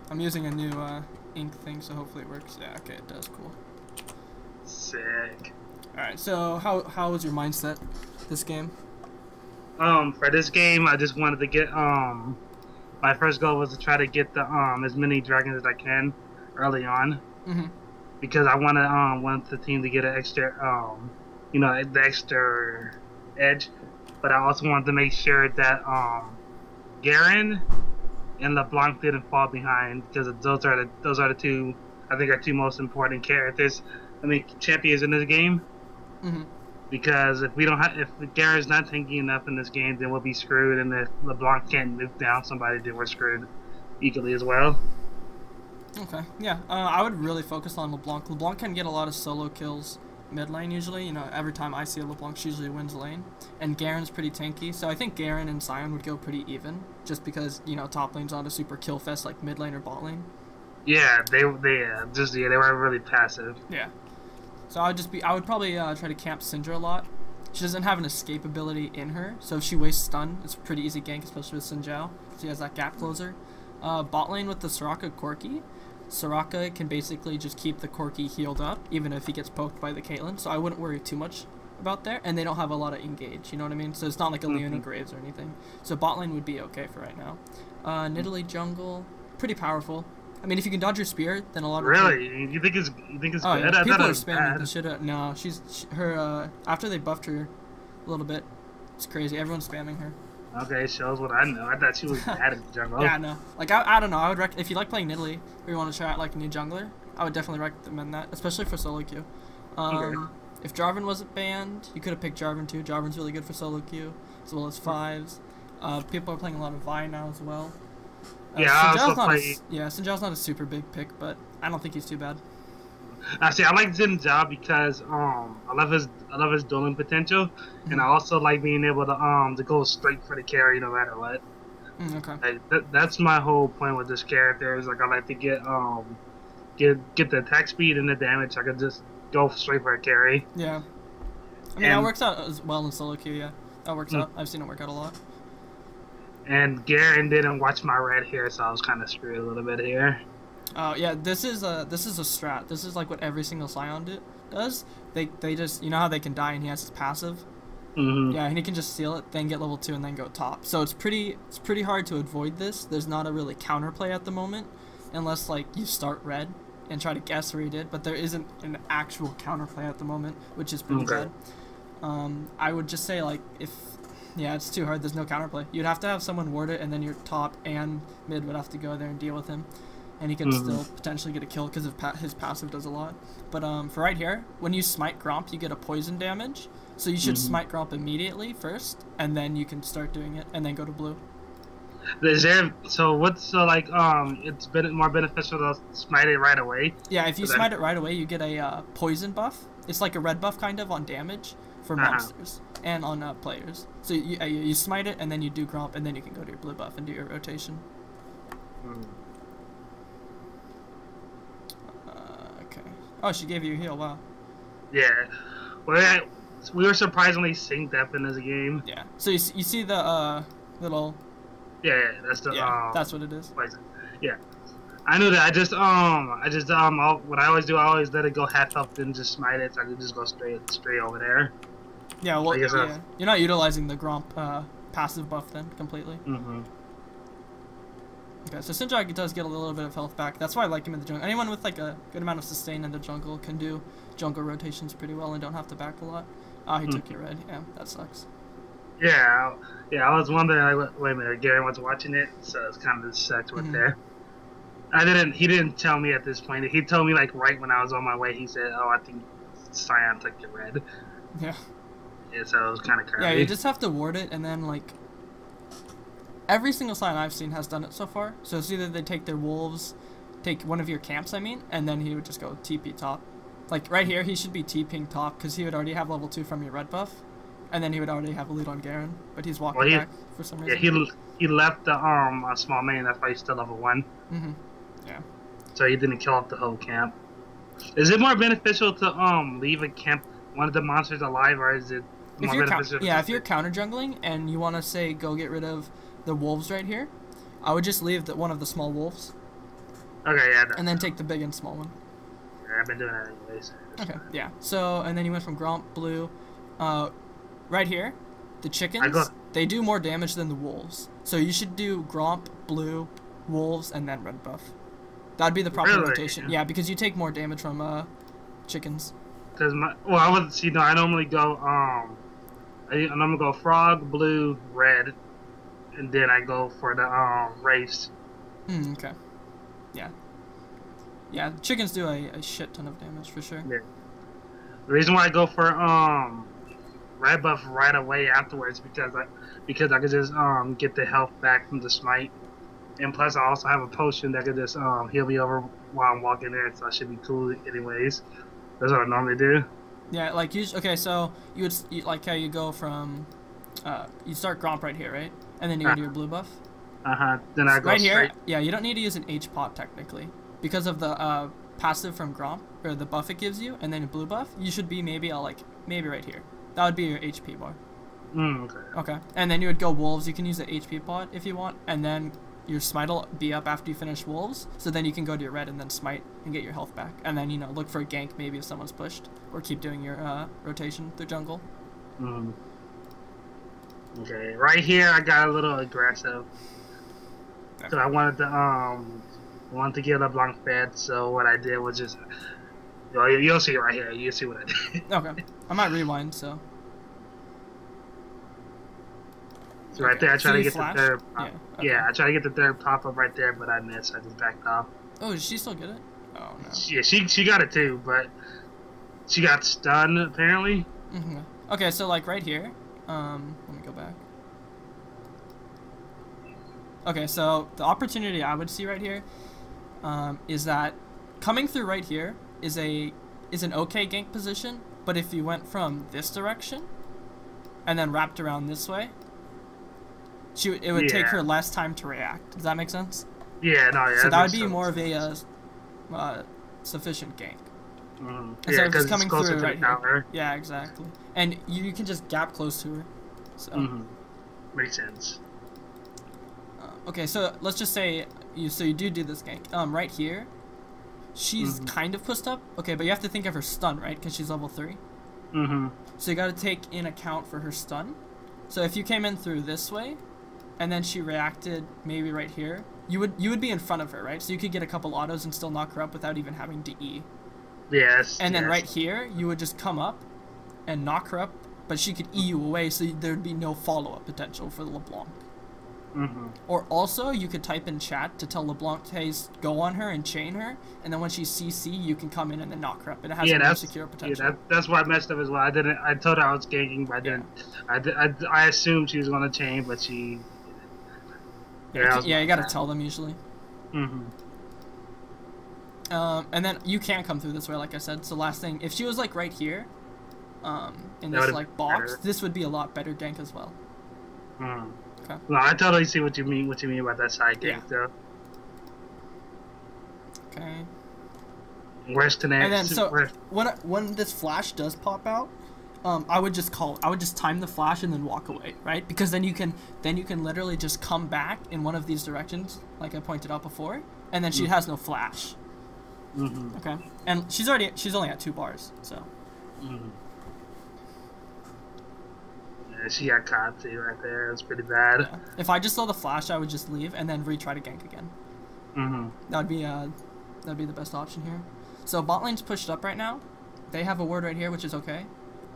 I'm using a new ink thing, so hopefully it works. Yeah, okay, it does. Cool. Sick. All right. So how was your mindset this game? For this game, I just wanted to get my first goal was to try to get the as many dragons as I can early on, because I want the team to get an extra the extra edge, but I also wanted to make sure that Garen and LeBlanc didn't fall behind, because those are the two I think are two most important characters. I mean, champions in this game. Because if Garen's not tanky enough in this game, then we'll be screwed, and if LeBlanc can't nuke down somebody, then we're screwed equally as well. Okay, yeah, I would really focus on LeBlanc. LeBlanc can get a lot of solo kills mid lane usually. You know, every time I see a LeBlanc, she usually wins lane. And Garen's pretty tanky, so I think Garen and Sion would go pretty even, just because, you know, top lane's not a super kill fest like mid lane or bot lane. Yeah, they were really passive. Yeah. So I would probably try to camp Xin Zhao a lot. She doesn't have an escape ability in her, so if she wastes stun, it's a pretty easy gank, especially with Xin Zhao. She has that gap closer. Bot lane with the Soraka Corki. Soraka can basically just keep the Corki healed up, even if he gets poked by the Caitlyn, so I wouldn't worry too much about there. And they don't have a lot of engage, you know what I mean? So it's not like a Leona Graves or anything. So bot lane would be okay for right now. Nidalee jungle, pretty powerful. I mean, if you can dodge your spear, then a lot of You think it's good? Yeah. People are spamming the shit out. No, her after they buffed her a little bit, it's crazy. Everyone's spamming her. Okay, shows what I know. I thought she was bad at the jungle. Yeah, no. Like I don't know. I would if you like playing Nidalee or you want to try out like a new jungler, I would definitely recommend that, especially for solo queue. If Jarvan wasn't banned, you could have picked Jarvan too. Jarvan's really good for solo queue as well as fives. People are playing a lot of Vi now as well. Xin Zhao's not a super big pick, but I don't think he's too bad. Actually, I like Xin Zhao because I love his dueling potential, and I also like being able to go straight for the carry no matter what. Okay. Like, that's my whole point with this character. Is like I like to get the attack speed and the damage. I could just go straight for a carry. Yeah. I mean, that works out as well in solo queue. Yeah, that works out. I've seen it work out a lot. And Garen didn't watch my red here, so I was kind of screwed a little bit here. Oh yeah, this is a strat. This is like what every single Scion does. They just, you know how they can die and he has his passive. Yeah, and he can just steal it, then get level 2, and then go top. So it's pretty hard to avoid this. There's not a really counterplay at the moment, unless like you start red and try to guess where he did. But there isn't an actual counterplay at the moment, which is pretty bad. I would just say like yeah, it's too hard. There's no counterplay. You'd have to have someone ward it, and then your top and mid would have to go there and deal with him. And he can still potentially get a kill because his passive does a lot. But for right here, when you smite Gromp, you get a poison damage. So you should smite Gromp immediately first, and then you can start doing it, and then go to blue. It's more beneficial to smite it right away? Yeah, if you smite it right away, you get a poison buff. It's like a red buff kind of on damage for monsters and on players. So you smite it, and then you do Gromp, and then you can go to your blue buff and do your rotation. Okay. Oh, she gave you a heal. Wow. Yeah. Well, we were surprisingly synced up in this game. Yeah. So you see the little. Yeah, that's the. Yeah, that's what it is. Poison. Yeah. I knew that. What I always do, I always let it go half health, then just smite it, so I can just go straight over there. Yeah, well, yeah. You're not utilizing the Gromp passive buff then completely. Okay, so Xin Zhao does get a little bit of health back. That's why I like him in the jungle. Anyone with like a good amount of sustain in the jungle can do jungle rotations pretty well and don't have to back a lot. He took your red. Yeah, that sucks. Yeah, I was wondering, like, wait a minute, Gary was watching it, so it's kind of sucked with there. He didn't tell me at this point. He told me like right when I was on my way. He said, "Oh, I think Sion took your red." Yeah. Yeah, so it was kind of crazy. Yeah, you just have to ward it, and then like every single Sion I've seen has done it so far. So it's either they take their wolves, take one of your camps, I mean, and then he would just go TP top. Like right here, he should be TPing top because he would already have level 2 from your red buff, and then he would already have a lead on Garen. But he's walking back for some reason. Yeah, he left the a small main. That's why he's still level 1. Yeah. So he didn't kill off the whole camp. Is it more beneficial to leave a camp, one of the monsters alive, or is it more beneficial? If you're counter jungling and you want to say go get rid of the wolves right here, I would just leave one of the small wolves, Okay, yeah. And then take the big and small one. Yeah, I've been doing that anyways. Okay, yeah. So, and then you went from Gromp, Blue. Right here, the chickens, they do more damage than the wolves. So you should do Gromp, Blue, Wolves, and then Red Buff. That'd be the proper rotation. Yeah, because you take more damage from chickens. Cause I normally go I'm gonna go Frog, Blue, Red, and then I go for the Wraiths. Okay. Yeah. Yeah, chickens do a shit ton of damage for sure. Yeah. The reason why I go for Red Buff right away afterwards because I could just get the health back from the smite. And plus, I also have a potion that could just heal me over while I'm walking in, so I should be cool anyways. That's what I normally do. Yeah, like okay, so you like how you go from, you start Gromp right here, right? And then you go to your blue buff. Then I go right straight. Here. Yeah, you don't need to use an H pot technically because of the passive from Gromp or the buff it gives you, and then a blue buff. You should be maybe right here. That would be your HP bar. Okay. Okay, and then you would go wolves. You can use the HP pot if you want, and then your smite will be up after you finish wolves, so then you can go to your red and then smite and get your health back, and then look for a gank maybe if someone's pushed, or keep doing your rotation through jungle. Okay, right here I got a little aggressive, so I wanted to get LeBlanc fed. So what I did was just, you'll see it right here. You'll see what I did. Okay, I might rewind. So. So right there, I tried to get flash? the third. Yeah, I tried to get the third pop up right there, but I missed. I just backed off. Oh, did she still get it? Oh no. Yeah, she got it too, but she got stunned apparently. Okay, so like right here, let me go back. Okay, so the opportunity I would see right here, is that coming through right here is an okay gank position, but if you went from this direction and then wrapped around this way, it would take her less time to react. Does that make sense? Yeah, no, yeah. So that would be more of a sufficient gank. Instead of just coming through right here. Yeah, exactly. And you can just gap close to her. So. Makes sense. Okay, so let's just say you do this gank. Right here, she's kind of pushed up. Okay, but you have to think of her stun, right? Because she's level 3. So you got to take in account for her stun. So if you came in through this way, and then she reacted maybe right here, you would be in front of her, right? So you could get a couple autos and still knock her up without even having to E. Yes. And then right here, you would just come up and knock her up, but she could E you away, so there'd be no follow-up potential for the LeBlanc. Or also, you could type in chat to tell LeBlanc to, hey, go on her and chain her, and then when she's CC, you can come in and then knock her up. It has more secure potential. Yeah, that's why I messed up as well. I told her I was ganking, but I didn't. I assumed she was going to chain, but she... Yeah, you gotta tell them usually. And then you can't come through this way, like I said. So last thing, if she was like right here, in this like box, this would be a lot better gank as well. Okay. No, I totally see what you mean. What you mean about that side gank, though. Okay. Where's connect? And then when this flash does pop out, I would just time the flash and then walk away, right? Because then you can literally just come back in one of these directions, like I pointed out before, and then she has no flash. Okay, and she's only at 2 bars, so. Yeah, she got caught too right there. It's pretty bad. Yeah. If I just saw the flash, I would just leave and then retry to gank again. That'd be the best option here. So bot lane's pushed up right now. They have a ward right here, which is okay.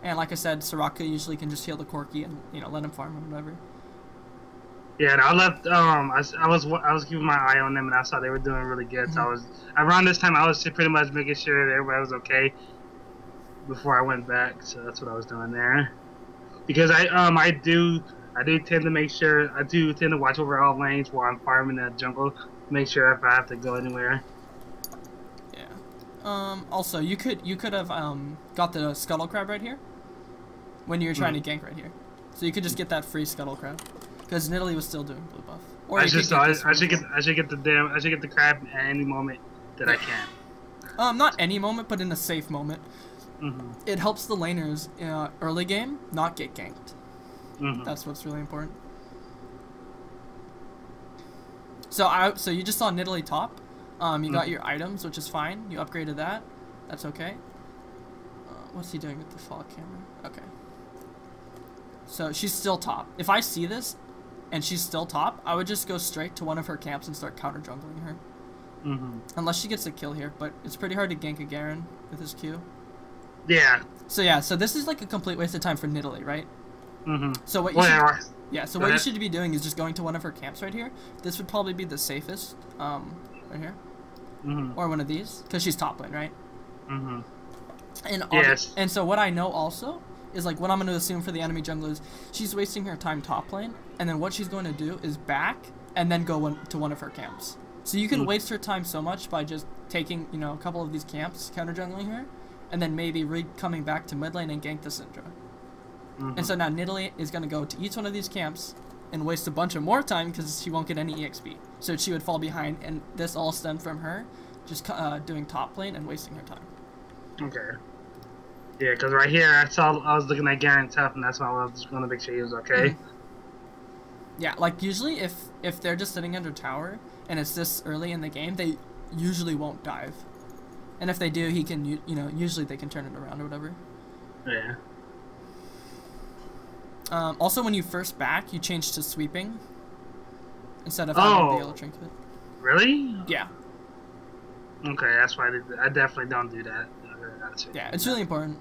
And like I said, Soraka usually can just heal the Corki and let him farm him, whatever. Yeah, and I left. I was keeping my eye on them, and I saw they were doing really good. So around this time I was pretty much making sure that everybody was okay before I went back. So that's what I was doing there. Because I do tend to make sure I tend to watch over all lanes while I'm farming the jungle to make sure if I have to go anywhere. Yeah. Also, you could have got the scuttle crab right here when you were trying to gank right here, so you could just get that free scuttle crab because Nidalee was still doing blue buff. Or I should get the crab at any moment that I can. Not any moment, but in a safe moment. It helps the laners early game not get ganked. That's what's really important. So you just saw Nidalee top. You got your items, which is fine. You upgraded that. That's okay. What's he doing with the fog camera? Okay. So she's still top. If I see this, and she's still top, I would just go straight to one of her camps and start counter jungling her. Unless she gets a kill here, but it's pretty hard to gank a Garen with his Q. Yeah. So this is like a complete waste of time for Nidalee, right? So what you should be doing is just going to one of her camps right here. This would probably be the safest, right here, or one of these, because she's top lane, right? And and so what I know also is like what I'm going to assume for the enemy jungle is she's wasting her time top lane, and then what she's going to do is back and then go to one of her camps. So you can waste her time so much by just taking, you know, a couple of these camps, counter jungling her, and then maybe coming back to mid lane and gank the Syndra. And so now Nidalee is going to go to each one of these camps and waste a bunch of more time because she won't get any EXP. So she would fall behind, and this all stemmed from her just doing top lane and wasting her time. Okay. Yeah, because right here I was looking at Garen tough, and that's why I was just going to make sure he was okay. Yeah, like usually if they're just sitting under tower and it's this early in the game, they usually won't dive. And if they do, he can, you know, usually they can turn it around or whatever. Yeah. Also, when you first back, you change to sweeping instead of having the yellow trinket. Really? Yeah. Okay, that's why I definitely don't do that. Yeah, it's really important.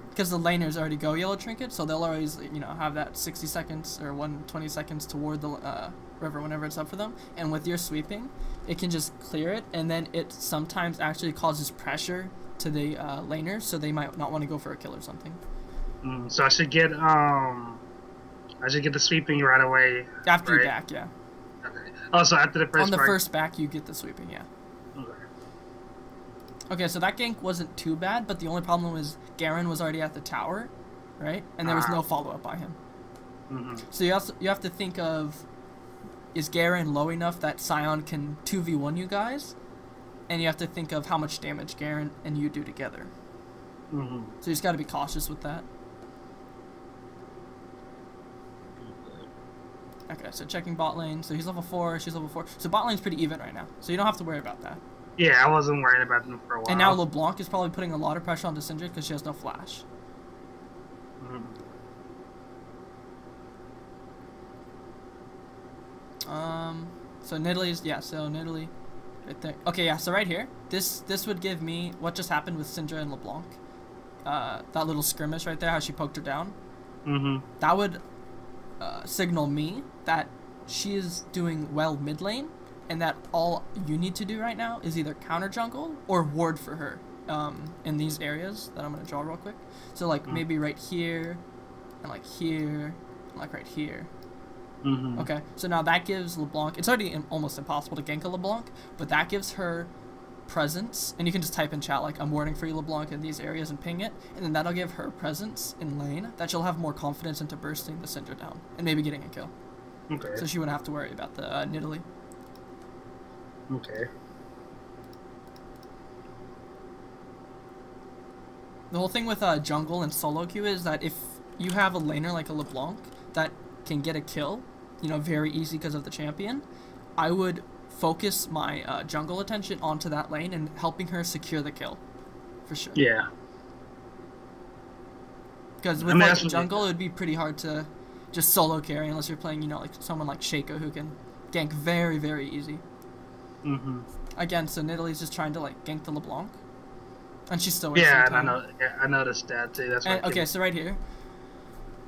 Because the laners already go yellow trinket, so they'll always, you know, have that 60 seconds or 120 seconds toward the river whenever it's up for them. And with your sweeping, it can just clear it, and then it sometimes actually causes pressure to the laners, so they might not want to go for a kill or something. So I should get the sweeping right away. After you back, yeah. Okay. Oh, so after the first. On the first back, you get the sweeping, yeah. Okay, so that gank wasn't too bad, but the only problem was Garen was already at the tower, right? And there was no follow-up by him. So you have to think of, is Garen low enough that Sion can 2v1 you guys? And you have to think of how much damage Garen and you do together. So you just got to be cautious with that. Okay, so checking bot lane. So he's level 4, she's level 4. So bot lane's pretty even right now, so you don't have to worry about that. Yeah, I wasn't worried about them for a while. And now LeBlanc is probably putting a lot of pressure on Syndra because she has no flash. So Nidalee's, so Nidalee, right there. Okay, yeah, so right here, this would give me what just happened with Syndra and LeBlanc. That little skirmish right there, how she poked her down. That would signal me that she is doing well mid lane, and that all you need to do right now is either counter jungle or ward for her in these areas that I'm going to draw real quick. So like maybe right here, and like here, and like right here. Okay, so now that gives LeBlanc, it's already almost impossible to gank a LeBlanc, but that gives her presence, and you can just type in chat like I'm warding for you LeBlanc in these areas and ping it, and then that'll give her presence in lane that she'll have more confidence into bursting the Syndra down and maybe getting a kill. Okay. So she wouldn't have to worry about the Nidalee. Okay. The whole thing with jungle and solo queue is that if you have a laner like a LeBlanc that can get a kill, you know, very easy because of the champion, I would focus my jungle attention onto that lane and helping her secure the kill, for sure. Yeah. Because with like jungle, it would be pretty hard to just solo carry unless you're playing, you know, like someone like Shaco who can gank very, very easy. Again, so Nidalee's just trying to like gank the LeBlanc, and she's still wasting time. I noticed that too. That's and, okay, so right here.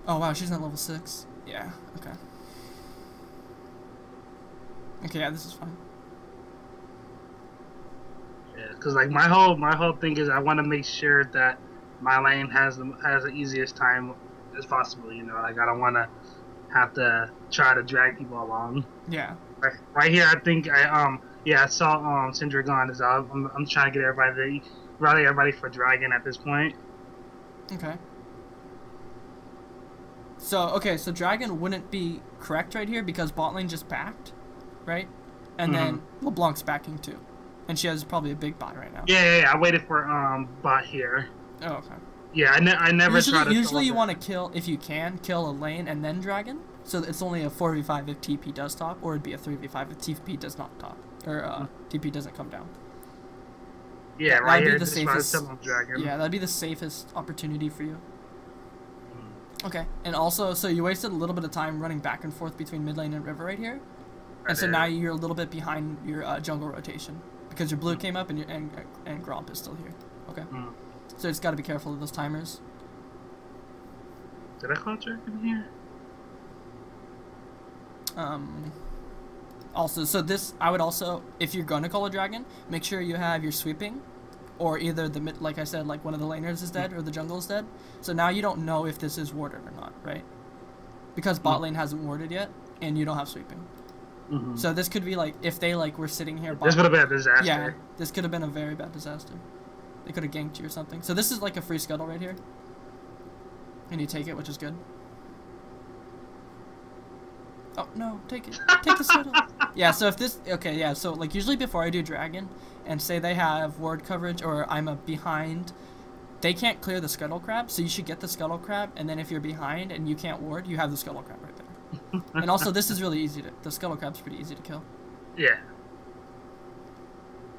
Oh wow, she's not level 6. Yeah. Okay. Okay, yeah, this is fine. Yeah, because like my whole thing is I want to make sure that my lane has the easiest time as possible. You know, like I don't want to have to try to drag people along. Yeah. Right here, I think I saw Syndra gone. So I'm trying to get everybody for dragon at this point. Okay. So dragon wouldn't be correct right here because bot lane just backed, right? And then LeBlanc's backing too, and she has probably a big bot right now. Yeah. I waited for bot here. Oh, okay. Yeah, I never try to. Usually you want to kill, if you can, kill a lane and then dragon, So it's only a 4v5 if TP does top, or it'd be a 3v5 if TP does not top, or TP doesn't come down. Yeah, right here. That'd be the safest. Yeah, that'd be the safest opportunity for you. Okay, and also, so you wasted a little bit of time running back and forth between mid lane and river right here, and so now you're a little bit behind your jungle rotation because your blue came up and Gromp is still here. Okay, so it's got to be careful of those timers. Did I call dragon here? Also, so this, I would also, if you're going to call a dragon, make sure you have your sweeping, or either the mid, like I said, like one of the laners is dead or the jungle is dead. So now you don't know if this is warded or not, right? Because bot lane hasn't warded yet, and you don't have sweeping. So this could be like, if they like were sitting here. This would have been a disaster. Yeah, this could have been a very bad disaster. They could have ganked you or something. So this is like a free scuttle right here. And you take it, which is good. Oh, no, take it. Take the scuttle. Yeah, so if this... Okay, yeah, so, like, usually before I do dragon, and say they have ward coverage, or I'm a behind, they can't clear the scuttle crab, so you should get the scuttle crab, and then if you're behind and you can't ward, you have the scuttle crab right there. And also, this is really easy to... The scuttle crab's pretty easy to kill. Yeah.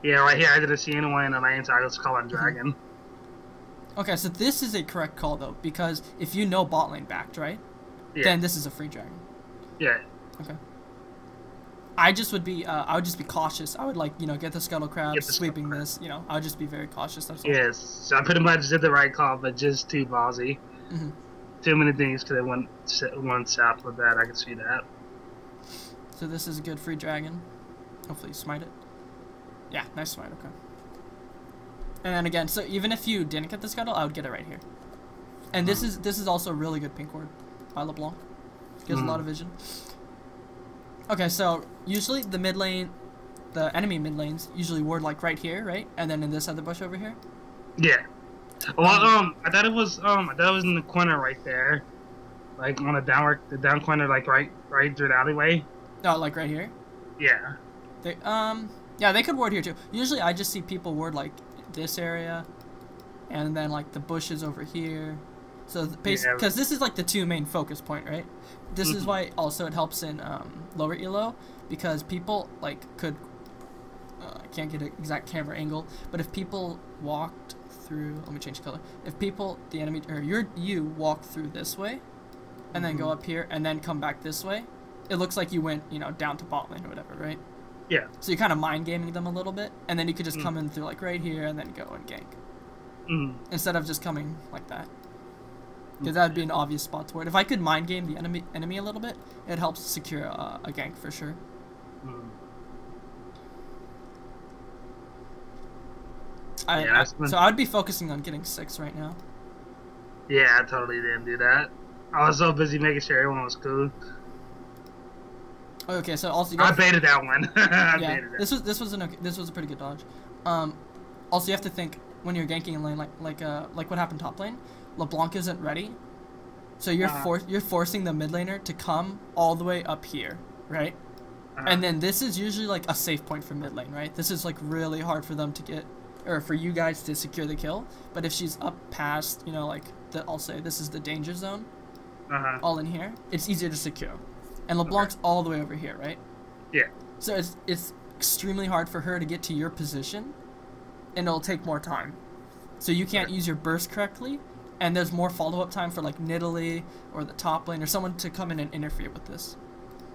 Yeah, right here, I didn't see anyone in the lane, so I was calling dragon. Okay, so this is a correct call, though, because if you know bot lane backed, right? Yeah. Then this is a free dragon. Yeah. Okay. I just would be, I would just be cautious. I would, like, you know, get the scuttle crab, sweeping this, you know, I would just be very cautious. That's all. Yes, so I pretty much did the right call, but just too ballsy. Too many things could have went south with that, I can see that. So this is a good free dragon. Hopefully you smite it. Yeah, nice smite, okay. And then again, so even if you didn't get the scuttle, I would get it right here. And this is also a really good pink ward by LeBlanc. Gives a lot of vision. Okay, so usually the mid lane, the enemy mid lanes usually ward like right here, right? And then in this other bush over here. Yeah. Well, I thought it was in the corner right there, like on the down corner, like right through the alleyway. Oh, like right here. Yeah. They yeah, they could ward here too. Usually I just see people ward like this area, and then like the bushes over here. So basically, because this is like the two main focus point, right? This is why also it helps in lower elo, because people like could I can't get an exact camera angle, but if people walked through, let me change color. If people, the enemy or you walk through this way, and then go up here and then come back this way, it looks like you went, you know, down to bot lane or whatever, right? Yeah. So you're kind of mind gaming them a little bit, and then you could just come in through like right here and then go and gank, instead of just coming like that. Because that would be an obvious spot to ward. If I could mind game the enemy a little bit, it helps secure a gank for sure. So I would be focusing on getting 6 right now. Yeah, I totally didn't do that. I was so busy making sure everyone was cool. Okay, so also I baited that one. Yeah, this was a pretty good dodge. Also you have to think when you're ganking in lane, like what happened top lane. LeBlanc isn't ready, so you're forcing the mid laner to come all the way up here, right? And then this is usually like a safe point for mid lane, right? This is like really hard for them to get, or for you guys to secure the kill. But if she's up past, you know, like I'll say this is the danger zone, all in here, it's easier to secure. And LeBlanc's all the way over here, right? Yeah. So it's extremely hard for her to get to your position, and it'll take more time. So you can't use your burst correctly. And there's more follow-up time for like Nidalee or the top lane or someone to come in and interfere with this.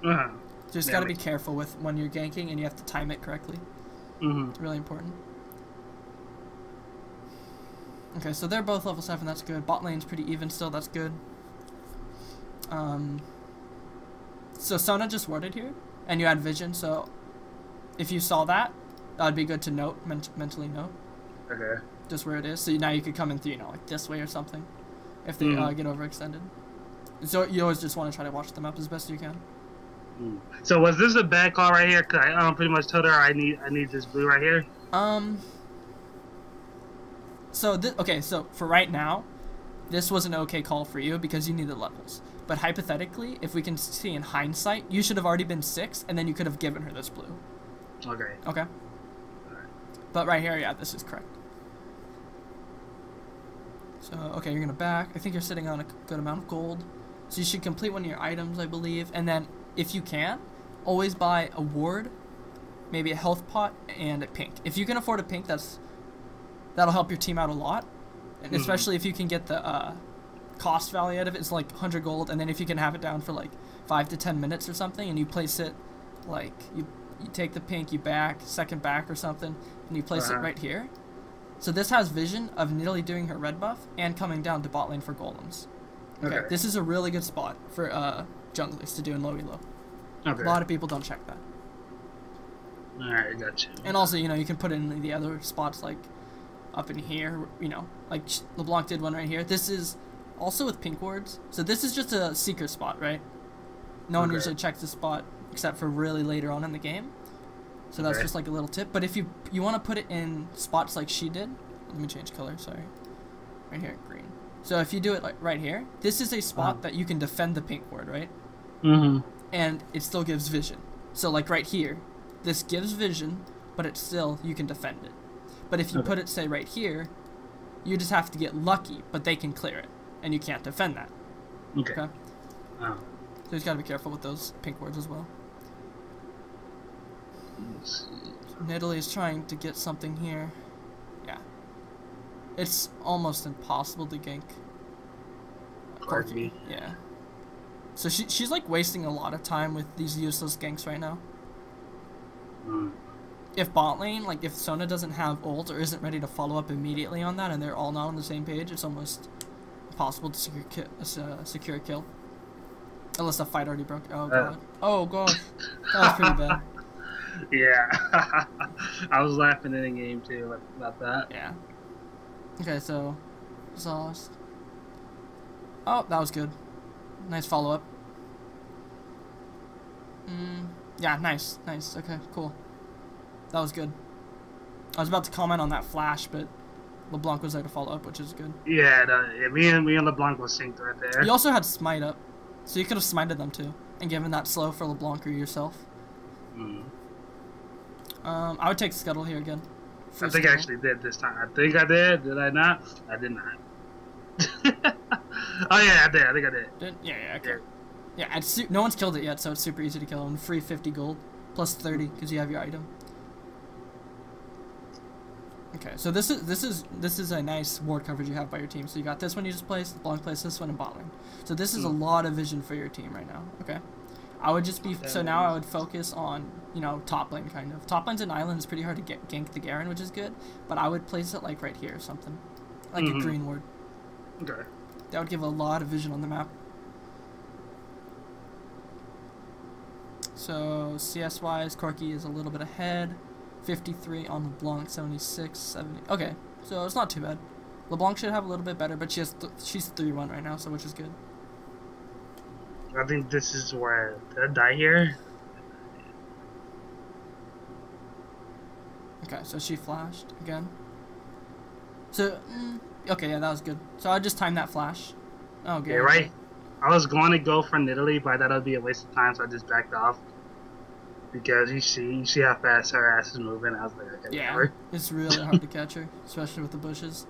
So you just got to be careful with when you're ganking, and you have to time it correctly. It's really important. Okay, so they're both level 7. That's good. Bot lane's pretty even still. That's good. So Sona just warded here, and you had vision. So if you saw that, that would be good to note, mentally note. Okay. Just where it is, so now you could come in through, you know, like this way or something, if they get overextended. So you always just want to try to watch them up as best you can. So was this a bad call right here? Cause I pretty much told her I need this blue right here. So okay, so for right now, this was an okay call for you because you need the levels. But hypothetically, if we can see in hindsight, you should have already been 6, and then you could have given her this blue. Okay. Okay. But right here, yeah, this is correct. So, okay, you're going to back. I think you're sitting on a good amount of gold. So you should complete one of your items, I believe, and then if you can, always buy a ward, maybe a health pot, and a pink. If you can afford a pink, that'll help your team out a lot, and especially if you can get the cost value out of it. It's like 100 gold, and then if you can have it down for like 5 to 10 minutes or something, and you place it like you take the pink, you second back or something, and you place it right here. So this has vision of Nidalee doing her red buff and coming down to bot lane for golems. Okay. This is a really good spot for junglers to do in low elo. Okay. A lot of people don't check that. Alright, gotcha. And also, you know, you can put it in the other spots, like up in here, you know, like LeBlanc did one right here. This is also with pink wards. So this is just a secret spot, right? No one usually checks the spot except for really later on in the game. So that's just like a little tip. But if you want to put it in spots like she did, let me change color, sorry. Right here, green. So if you do it like right here, this is a spot that you can defend the pink ward, right? And it still gives vision. So like right here, this gives vision, but it's still, you can defend it. But if you put it, say, right here, you just have to get lucky, but they can clear it, and you can't defend that. Okay? So you just gotta be careful with those pink wards as well. So Nidalee is trying to get something here. Yeah. It's almost impossible to gank Corki. Yeah. So she's like wasting a lot of time with these useless ganks right now. If bot lane, like if Sona doesn't have ult or isn't ready to follow up immediately on that, and they're all not on the same page, it's almost impossible to secure a kill. Unless the fight already broke. Oh god. Oh gosh. That was pretty bad. Yeah. I was laughing in the game too about that. Yeah. Okay, so exhaust. Oh, that was good. Nice follow up. Yeah, nice. Okay, cool. That was good. I was about to comment on that flash, but LeBlanc was there to follow up, which is good. Yeah, me and LeBlanc was synced right there. You also had smite up, so you could have smited them too, and given that slow for LeBlanc or yourself. I would take Scuttle here again. I think I actually did this time. I think I did. Did I not? I did not. Oh yeah, I did. I think I did. Yeah, okay. Yeah, no one's killed it yet, so it's super easy to kill. And free 50 gold, plus 30 because you have your item. Okay, so this is a nice ward coverage you have by your team. So you got this one you just placed, LeBlanc placed this one, in bot lane. So this is a lot of vision for your team right now. Okay, I would just be now I would focus on, you know, top lane kind of. Top lane's an island, it's pretty hard to gank the Garen, which is good. But I would place it like right here or something, like a green ward. Okay. That would give a lot of vision on the map. So CS wise, Corki is a little bit ahead. 53 on LeBlanc, 76, 70. Okay, so it's not too bad. LeBlanc should have a little bit better, but she's 3-1 right now, so which is good. I think this is where did I die here? Okay, so she flashed again. So okay, yeah, that was good. So I just timed that flash. Oh, good. Yeah, right. I was going to go for Nidalee, but I thought it would be a waste of time, so I just backed off. Because you see how fast her ass is moving. I was like, okay, whatever. It's really hard to catch her, especially with the bushes.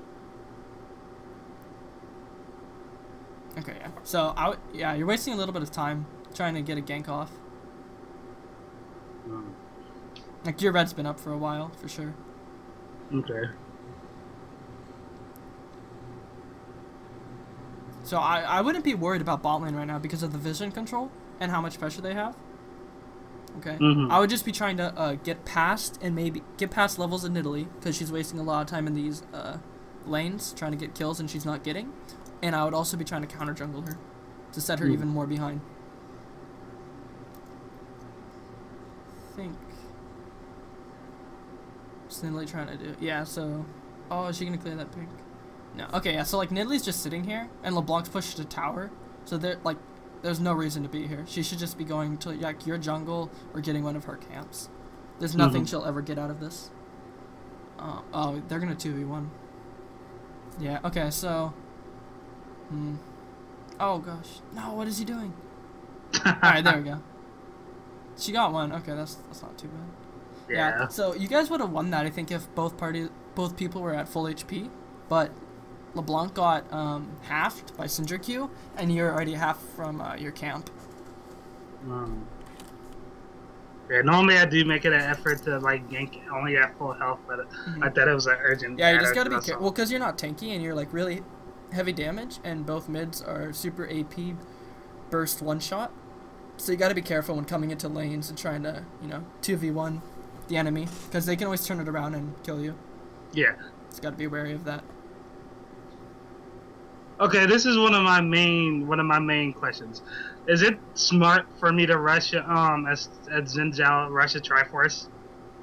Okay, yeah. So you're wasting a little bit of time trying to get a gank off. Like your red's been up for a while, for sure. Okay. So I wouldn't be worried about bot lane right now because of the vision control and how much pressure they have. Okay. I would just be trying to get past levels of Nidalee because she's wasting a lot of time in these lanes trying to get kills and she's not getting. And I would also be trying to counter jungle her to set her even more behind. I think. What's Nidalee trying to do? Yeah, so. Oh, is she going to clear that pink? No. Okay, yeah, so like Nidalee's just sitting here and LeBlanc's pushed to tower. So they're like. There's no reason to be here. She should just be going to like your jungle or getting one of her camps. There's nothing she'll ever get out of this. Oh, they're gonna 2v1. Yeah. Okay. So. Oh gosh. No. What is he doing? All right. There we go. She got one. Okay. That's not too bad. Yeah. So you guys would have won that, I think, if both people were at full HP. But LeBlanc got halved by Xin Zhao, and you're already half from your camp. Yeah, normally I do make it an effort to like gank only at full health, but I thought it was an urgent. Yeah, you just gotta be careful. Well, because you're not tanky and you're like really heavy damage, and both mids are super AP burst one shot. So you gotta be careful when coming into lanes and trying to 2v1 the enemy, because they can always turn it around and kill you. Yeah. Just gotta be wary of that. Okay, this is one of my main questions. Is it smart for me to rush as Xin Zhao rush a Triforce,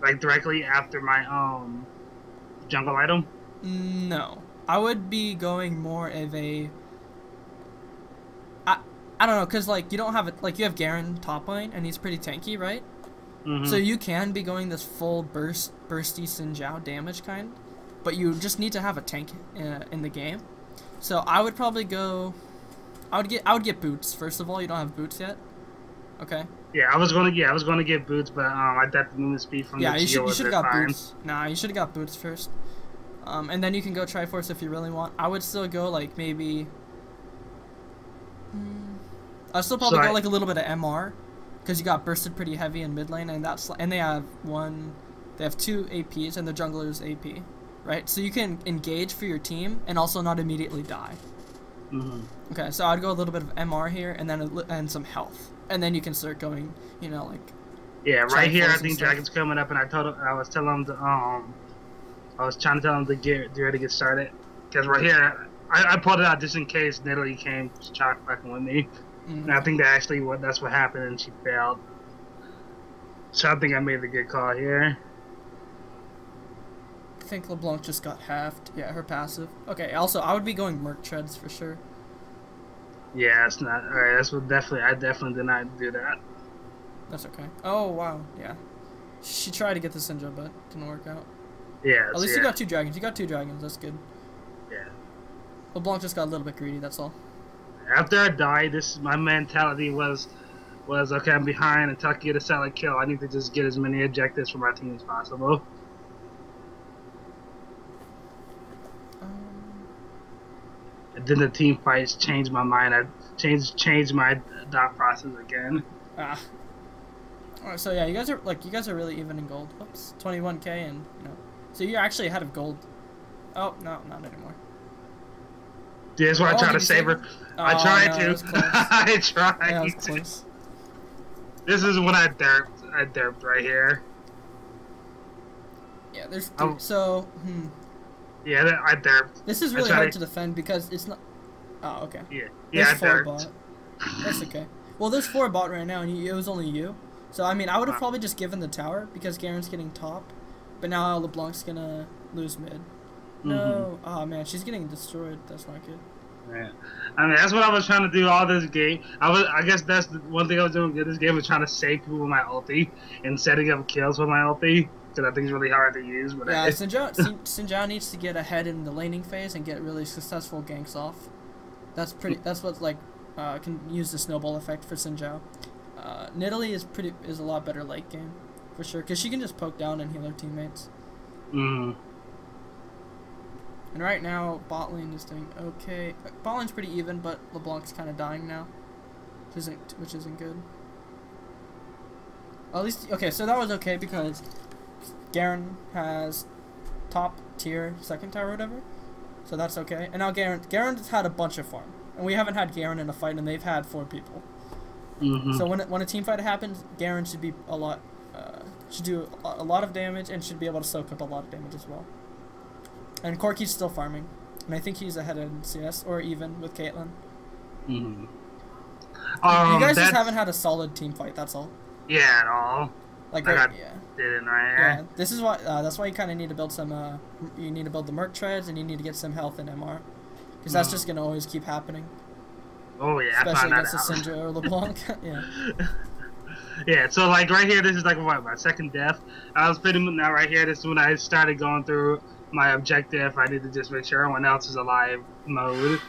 like directly after my jungle item? No, I would be going more of a. I don't know, cause like you don't have it, like you have Garen top lane and he's pretty tanky, right? So you can be going this full bursty Xin Zhao damage kind, but you just need to have a tank in the game. So I would probably go. I would get boots first of all. You don't have boots yet. Okay. Yeah, I was gonna get boots, but I thought the movement speed from the you should have got boots. Nah, you should have got boots first. And then you can go Triforce if you really want. I would still go like maybe. I'd still probably go like a little bit of MR, because you got bursted pretty heavy in mid lane, and they have two APs and the jungler's AP, right? So you can engage for your team and also not immediately die. Okay, so I'd go a little bit of MR here, and then some health, and then you can start going, like. Yeah, right here I think Dragon's coming up, and I was trying to tell him to get ready to get started, because right here I pulled it out just in case Nidalee came to try fucking with me, and I think that's what happened, and she failed. So I think I made the good call here. I think LeBlanc just got halved. Yeah, her passive. Okay, also, I would be going Merc Treads for sure. Yeah, it's not. Alright, I definitely did not do that. That's okay. Oh, wow, yeah. She tried to get the Xin Zhao, but didn't work out. Yeah. At least you got 2 dragons. You got 2 dragons, that's good. Yeah. LeBlanc just got a little bit greedy, that's all. After I died, my mentality was okay, I'm behind, until I can get a solid kill. I need to just get as many objectives from my team as possible. And then the team fights changed my mind. I changed my thought process again. Alright, so yeah, you guys are really even in gold. Whoops, 21k, and so you're actually ahead of gold. Oh no, not anymore. Yeah, that's why I try to save her. I tried to. I tried. Yeah, that was close. This is when I derped right here. Yeah, there's 3. So yeah, I derped. This is really hard to defend because it's not. Oh, okay. Yeah, there's 4 bot. That's okay. Well, there's 4 bot right now, and it was only you. So I mean, I would have probably just given the tower because Garen's getting top, but now LeBlanc's gonna lose mid. No, oh man, she's getting destroyed. That's not good. Yeah, I mean that's what I was trying to do all this game. I guess that's the one thing I was doing good this game was trying to save people with my ulti and setting up kills with my ulti, because I think it's really hard to use. But yeah, Xin Zhao needs to get ahead in the laning phase and get really successful ganks off. That's what like can use the snowball effect for Xin Zhao. Nidalee is a lot better late game, for sure, because she can just poke down and heal her teammates. And right now, bot lane is doing okay. Bot lane's pretty even, but LeBlanc's kind of dying now, which isn't good. At least, okay, so that was okay because Garen has top tier second tower or whatever, so that's okay. And now Garen's had a bunch of farm, and we haven't had Garen in a fight, and they've had 4 people. So when a team fight happens, Garen should be should do a lot of damage and should be able to soak up a lot of damage as well. And Corki's still farming, and I think he's ahead in CS or even with Caitlyn. You guys just haven't had a solid team fight. That's all. Yeah, at all. Like didn't right. Yeah, this is why. That's why you kind of need to build some. You need to build the Merc Treads, and you need to get some health in MR, because that's just gonna always keep happening. Oh yeah, especially against a Xin Zhao or LeBlanc. Yeah. Yeah, so like right here, this is like what, my second death. I was pretty much now right here. This is when I started going through my objective. I need to just make sure everyone else is alive mode.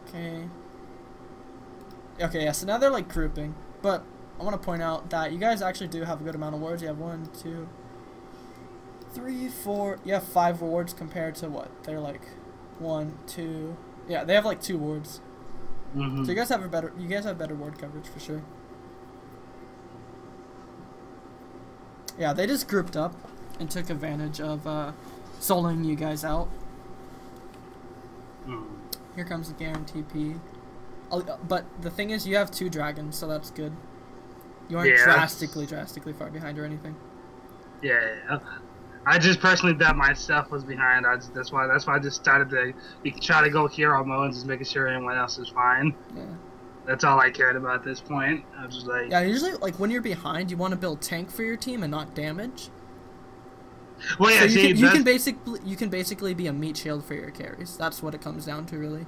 Okay. Okay, yeah, so now they're like grouping, but I want to point out that you guys actually do have a good amount of wards. You have 1, 2, 3, 4. You have 5 wards compared to what? They're like 1, 2. Yeah, they have like 2 wards. So you guys have better ward coverage for sure. Yeah, they just grouped up and took advantage of soloing you guys out. Here comes the guarantee P. But the thing is, you have 2 dragons, so that's good. You aren't drastically far behind or anything. Yeah. I just personally thought myself was behind. That's why I just started to try to go hero mode and just making sure everyone else is fine. Yeah. That's all I cared about at this point. I was just like, yeah. Usually, like when you're behind, you want to build tank for your team and not damage. Well, yeah. So you can basically be a meat shield for your carries. That's what it comes down to, really.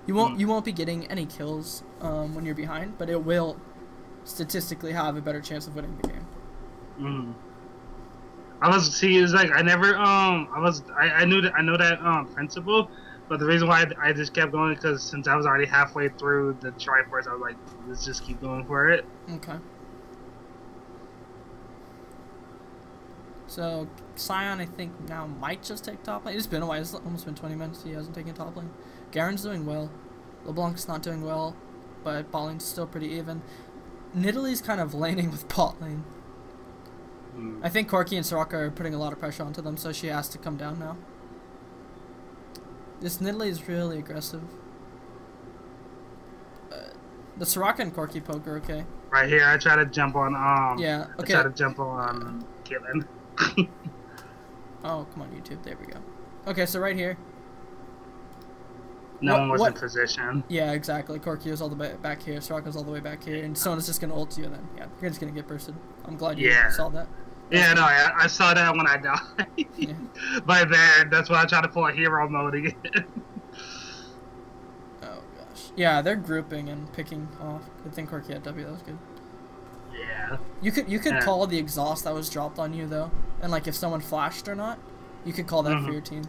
You won't be getting any kills when you're behind, but it will statistically have a better chance of winning the game. It's like I never I knew that principle, but the reason why I just kept going because since I was already halfway through the Triforce, I was like, let's just keep going for it. Okay. So Sion, I think now might just take top lane. It's been a while. It's almost been 20 minutes. He hasn't taken top lane. Garen's doing well. LeBlanc's not doing well, but bot lane's still pretty even. Nidalee's kind of laning with bot lane. I think Corki and Soraka are putting a lot of pressure onto them, so she has to come down now. This Nidalee is really aggressive. The Soraka and Corki poke are okay. Right here, I try to jump on yeah, okay. I try to jump on Caitlyn. Oh, come on, YouTube. There we go. Okay, so right here. No one was in position. Yeah, exactly. Corki was all the way back here. Soraka's all the way back here, and Sona's just gonna ult you, and then you're just gonna get bursted. I'm glad you saw that. Yeah, no, I saw that when I died. Yeah. By then, that's why I tried to pull a hero mode again. Oh gosh. Yeah, they're grouping and picking off. Good thing Corki had W. That was good. Yeah. You could call the exhaust that was dropped on you though, and like if someone flashed or not, you could call that for your team,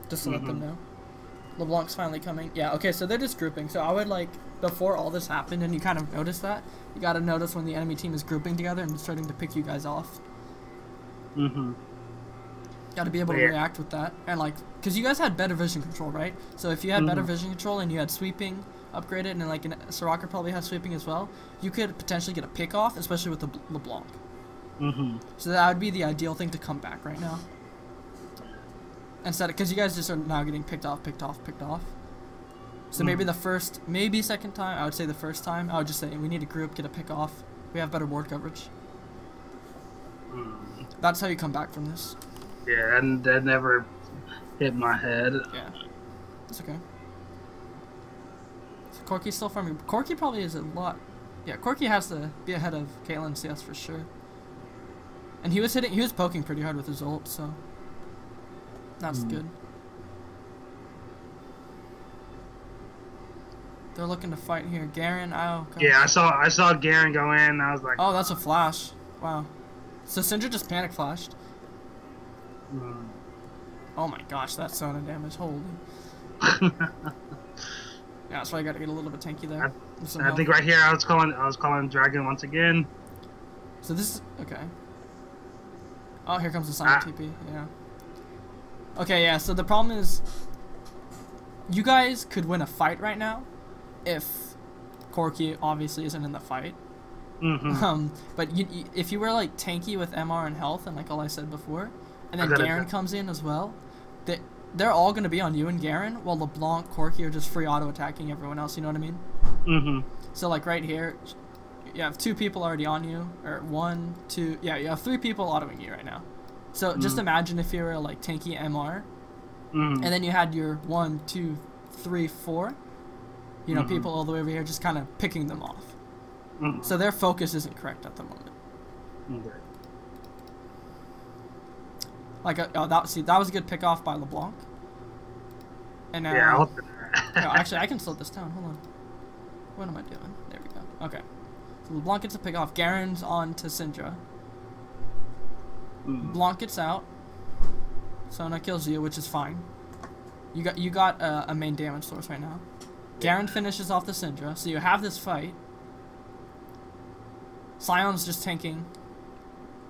just to let them know. LeBlanc's finally coming. Yeah. Okay, so they're just grouping. So I would like before all this happened, and you kind of noticed that. You gotta notice when the enemy team is grouping together and starting to pick you guys off. Got to be able to react with that, and like, cause you guys had better vision control, right? So if you had better vision control and you had sweeping upgraded, and like Soraka probably has sweeping as well, you could potentially get a pick off, especially with the LeBlanc. So that would be the ideal thing to come back right now. Instead, because you guys just are now getting picked off. So maybe maybe second time, I would say the first time, I would just say we need a group, get a pick off. We have better ward coverage. That's how you come back from this. Yeah, and that never hit my head. Yeah, it's okay. So Corki's still farming. Corki probably is a lot. Yeah, Corki has to be ahead of Caitlyn CS for sure. And he was poking pretty hard with his ult, so that's good. They're looking to fight here. Garen, oh gosh. Yeah, I saw Garen go in, and I was like, oh, that's a flash. Wow. So Syndra just panic flashed. Oh my gosh, that's Sona damage. Holy. Yeah, that's why I gotta get a little bit tanky there. I think right here I was calling Dragon once again. So this is okay. Oh, here comes the Sonic TP. Yeah. Okay, yeah. So the problem is, you guys could win a fight right now, if Corki obviously isn't in the fight. But if you were like tanky with MR and health and like all I said before, and then Garen comes in as well, they're all gonna be on you and Garen, while LeBlanc, Corki are just free auto attacking everyone else. You know what I mean? So like right here, you have 2 people already on you, or 1, 2. Yeah, you have 3 people autoing you right now. So just imagine if you were like tanky MR, and then you had your 1, 2, 3, 4. You know, people all the way over here just kind of picking them off. So their focus isn't correct at the moment. Like, that was a good pick off by LeBlanc. And now, no, actually, I can slow this down. Hold on. What am I doing? There we go. Okay. So LeBlanc gets a pick off. Garen's on to Syndra. Blanc gets out. Sona kills you, which is fine. You got a main damage source right now. Garen finishes off the Syndra, so you have this fight. Sion's just tanking.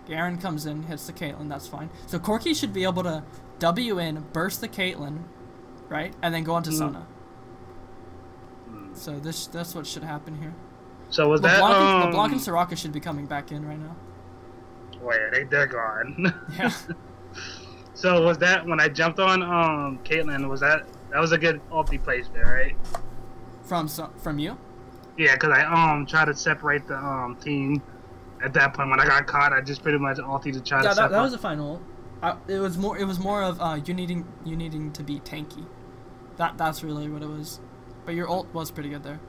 Garen comes in, hits the Caitlyn, that's fine. So Corki should be able to W in, burst the Caitlyn, right? And then go on to Sona. So that's what should happen here. So was LeBlanc and Soraka should be coming back in right now. Wait, they're gone. Yeah. So was that when I jumped on Caitlyn? That was a good ulti placement, right? From you? Yeah, because I tried to separate the team. At that point, when I got caught, I just pretty much ulti to try to separate. Yeah, that was a fine ult. It was more of you needing to be tanky. That's really what it was. But your ult was pretty good there.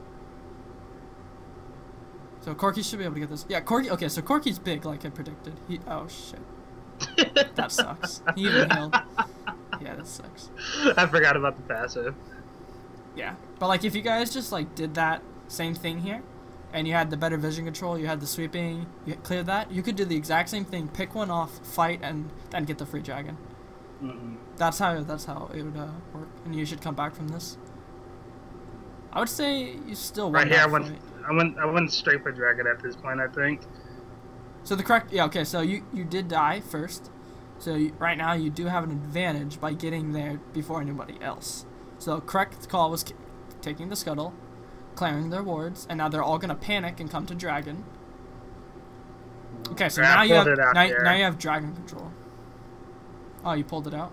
So Corki should be able to get this. Yeah, Corki. Okay, so Corki's big, like I predicted. Oh shit. That sucks. He even healed. Yeah, that sucks. I forgot about the passive. Yeah, but like if you guys just like did that same thing here, and you had the better vision control, you had the sweeping, you cleared that, you could do the exact same thing. Pick one off, fight, and then get the free dragon. That's how it would work, and you should come back from this. I would say you still won that fight. I went straight for dragon at this point, I think. So okay, so you did die first. So right now you do have an advantage by getting there before anybody else. So correct call was taking the scuttle, clearing their wards, and now they're all gonna panic and come to dragon. Okay, so now you have dragon control. Oh, you pulled it out?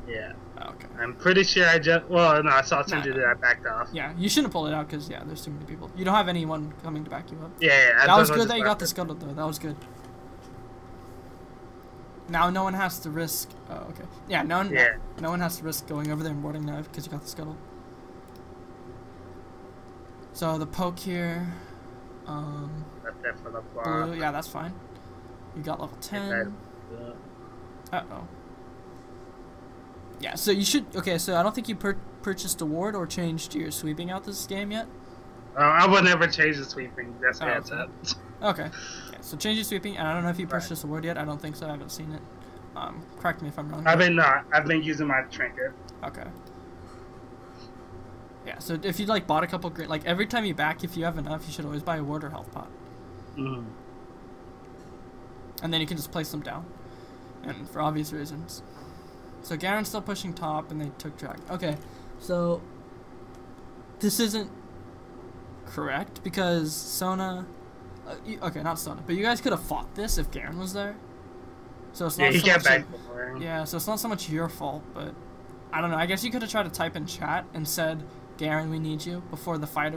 Yeah. Oh, okay. I'm pretty sure I saw Xin Zhao that I backed off. Yeah, you shouldn't pull it out because there's too many people. You don't have anyone coming to back you up. Yeah. That was good that you got the scuttle though. That was good. Now no one has to risk. Oh, okay. Yeah, no one has to risk going over there and warding knife because you got the scuttle. So the poke here. Blue, yeah, that's fine. You got level 10. Uh-oh. Yeah, so you should... Okay, so I don't think you purchased a ward or changed your sweeping out this game yet? I would never change the sweeping. That's heads up. Okay. So change your sweeping, and I don't know if you purchased a ward yet. I don't think so. I haven't seen it. Correct me if I'm wrong. I've been using my trinket. Okay. Yeah, so if you like bought a couple green, like every time you back, if you have enough, you should always buy a ward or health pot. And then you can just place them down, and for obvious reasons. So Garen's still pushing top, and they took dragon. Okay, so this isn't correct because Sona. Okay, not Sona, but you guys could have fought this if Garen was there. So it's not he so got much back so it's not so much your fault, but I don't know. I guess you could have tried to type in chat and said, "Garen, we need you," before the fight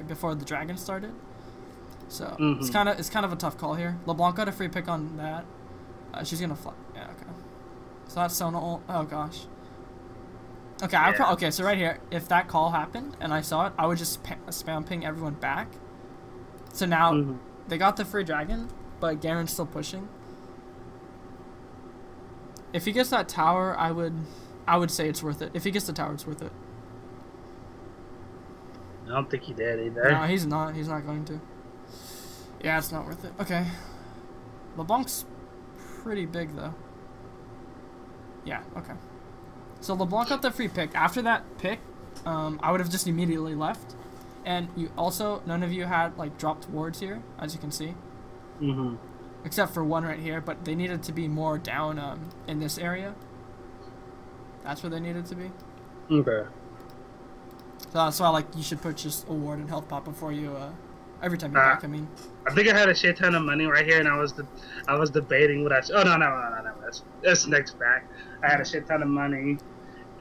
before the dragon started. So it's kind of a tough call here. LeBlanc got a free pick on that. She's gonna fly. Yeah, okay. So that's Sona ult. Oh gosh. Okay, okay. So right here, if that call happened and I saw it, I would just spam ping everyone back. So now they got the free dragon, but Garen's still pushing. If he gets that tower, I would say it's worth it. If he gets the tower, it's worth it. I don't think he did either. No, he's not. He's not going to. Yeah, it's not worth it. Okay. LeBlanc's pretty big, though. Yeah, okay. So LeBlanc got the free pick. After that pick, I would have just immediately left. And you also, none of you had, like, dropped wards here, as you can see. Except for one right here, but they needed to be more down in this area. That's where they needed to be. Okay. So that's why, like, you should purchase a ward and health pop before you, every time you back, I mean. I think I had a shit ton of money right here, and I was debating what I should. Oh, no. That's next back. I had a shit ton of money,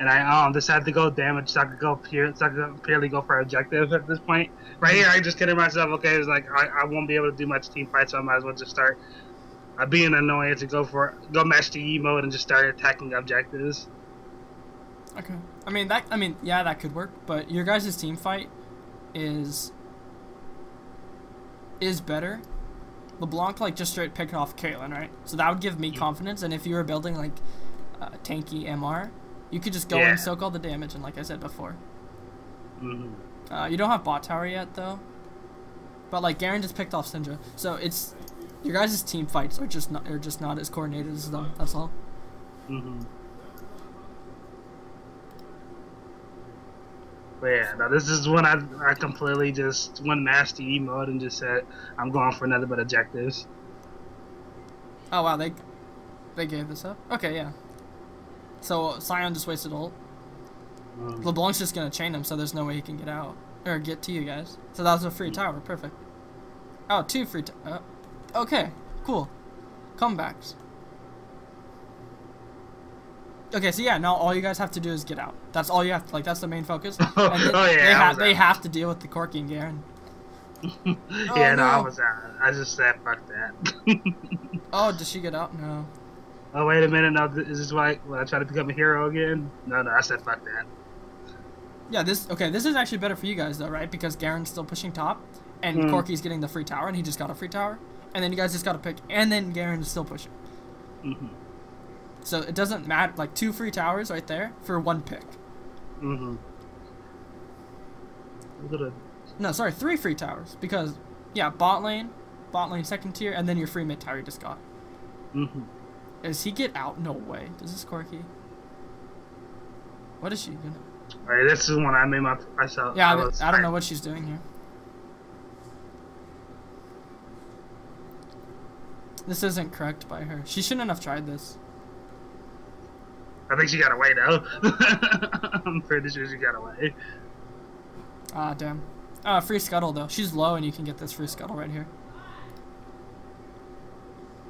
and I decided to go damage so I could go purely go for objective at this point. Right here, I just kidding myself. Okay, it's like I won't be able to do much team fight, so I might as well just start being annoying to go match the E mode and just start attacking objectives. Okay. Yeah, that could work, but your guys' team fight is better. LeBlanc, like, just straight picked off Caitlyn, right? So that would give me confidence, and if you were building, like, tanky MR, you could just go and soak all the damage, and like I said before. You don't have bot tower yet, though. But, like, Garen just picked off Xin Zhao. So it's... Your guys' team fights are just not as coordinated as them, that's all. But yeah, no, this is when I completely just went nasty E mode and just said I'm going for nothing but objectives. Oh wow, they gave this up. Okay, yeah. So Scion just wasted ult. LeBlanc's just gonna chain him, so there's no way he can get out or get to you guys. So that was a free tower. Perfect. Oh, 2 free. Okay, cool. Comebacks. Okay, so yeah, now all you guys have to do is get out. That's all you have to, like, that's the main focus. And they have to deal with the Corky and Garen. Yeah, no, I was out. I just said, fuck that. Oh, did she get out? No. Oh, wait a minute. No, is this why when I try to become a hero again? No, I said, fuck that. Yeah, this is actually better for you guys, though, right? Because Garen's still pushing top, and Corky's getting the free tower, and he just got a free tower. And then you guys just got to pick, and then Garen's still pushing. So it doesn't matter, like 2 free towers right there for 1 pick. No, sorry, 3 free towers because yeah, bot lane second tier, and then your free mid tower you just got. Does he get out? No way. Does this Corky? What is she doing? Alright, this is when I made myself. Yeah, I don't know what she's doing here. This isn't correct by her. She shouldn't have tried this. I think she got away though. I'm pretty sure she got away. Ah, damn. Free scuttle though. She's low and you can get this free scuttle right here.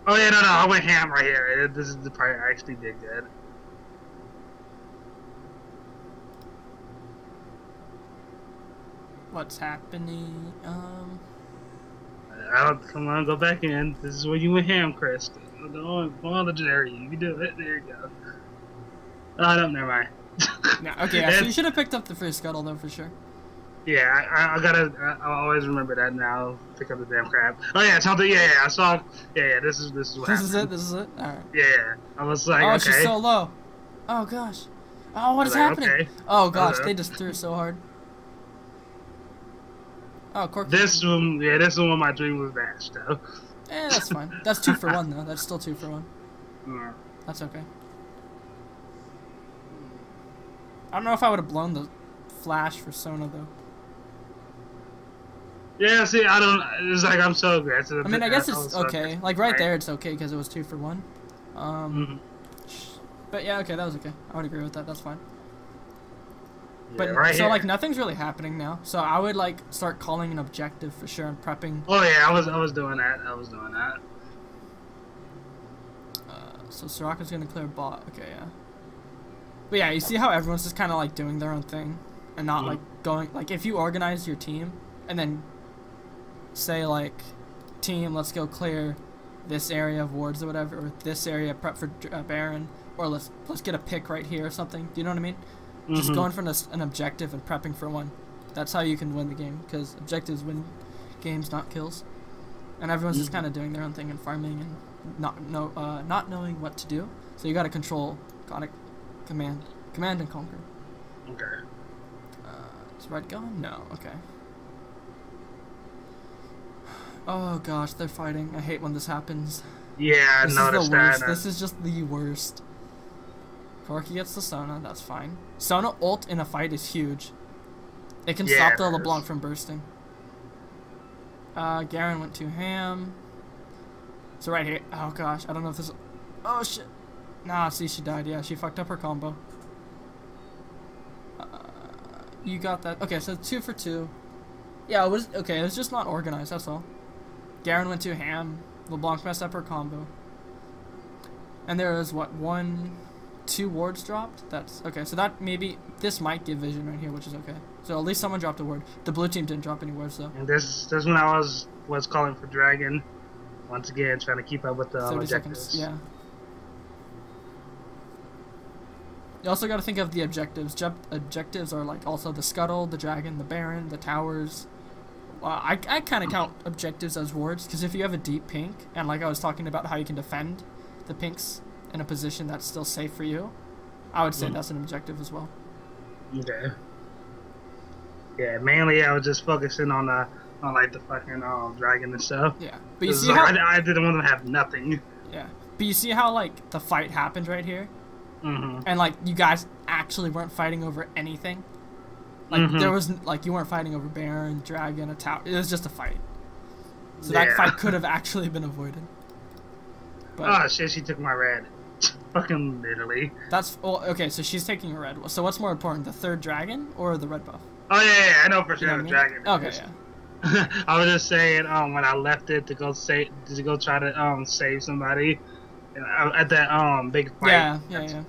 Oh yeah, no, I went ham right here. This is the part I actually did good. What's happening? Come on, go back in. This is where you went ham, Chris. Go on, legendary. You can do it. There you go. Oh, no, never mind. No, okay, yeah, so you should have picked up the free scuttle though for sure. Yeah, I'll always remember that now. Pick up the damn crab. Oh yeah, something. Yeah, I saw. Yeah, this is what happened. This is it. All right. Yeah, I was like, oh, okay. She's so low. Oh gosh. Oh, what is happening? Okay. Oh gosh, they just threw so hard. Oh, Corky. This one when my dream was dashed though. That's fine. That's 2 for 1 though. That's still 2 for 1. Yeah. That's okay. I don't know if I would have blown the flash for Sona though. Yeah, see, I don't. It's like I'm so aggressive. I mean, I guess it's okay. Like right there, it's okay because it was 2 for 1. But yeah, okay, that was okay. I would agree with that. That's fine. But right so here. like nothing's really happening now. So I would like start calling an objective for sure and prepping. Oh yeah, I was doing that. So Soraka's gonna clear bot. Okay, yeah. But yeah, you see how everyone's just kind of like doing their own thing and not like going like if you organize your team and then say like team, let's go clear this area of wards or whatever, or this area prep for Baron, or let's get a pick right here or something. Do you know what I mean? Just going for an objective and prepping for one. That's how you can win the game, because objectives win games, not kills. And everyone's just kind of doing their own thing and farming and not knowing what to do. So you gotta control, gotta command and conquer. Okay. Is Red gone? No. Okay. Oh gosh, they're fighting. I hate when this happens. Yeah, this I noticed that. This is just the worst. Corky gets the Sona, that's fine. Sona ult in a fight is huge. It can stop the LeBlanc from bursting. Garen went to ham. So right here. Oh gosh, I don't know if this. Oh shit. Nah, see, she died. Yeah, she fucked up her combo. You got that. Okay, so 2 for 2. Yeah, it was okay. It was just not organized. That's all. Garen went to ham. LeBlanc messed up her combo. And there was what 2 wards dropped. That's okay. So that maybe this might give vision right here, which is okay. So at least someone dropped a ward. The blue team didn't drop any wards though. And this when I was calling for Dragon. Once again, trying to keep up with the 30 objectives. seconds. Yeah. You also got to think of the objectives. Objectives are like also the scuttle, the dragon, the baron, the towers. I kind of count objectives as wards because if you have a deep pink and like I was talking about how you can defend the pinks in a position that's still safe for you, I would say that's an objective as well. Okay. Yeah, mainly I was just focusing on like the fucking dragon and stuff. Yeah, but you see like, how I didn't want to have nothing. Yeah, but you see how like the fight happened right here, and like you guys actually weren't fighting over anything. Like there was like you weren't fighting over Baron, dragon, a tower. It was just a fight. So that fight could have actually been avoided. But oh shit, she took my red. Fucking literally. That's okay. So she's taking a red. So what's more important, the third dragon or the red buff? Oh yeah, I know for sure the dragon. Okay, yeah. I was just saying, when I left it to go try to save somebody, at that big fight. Yeah. I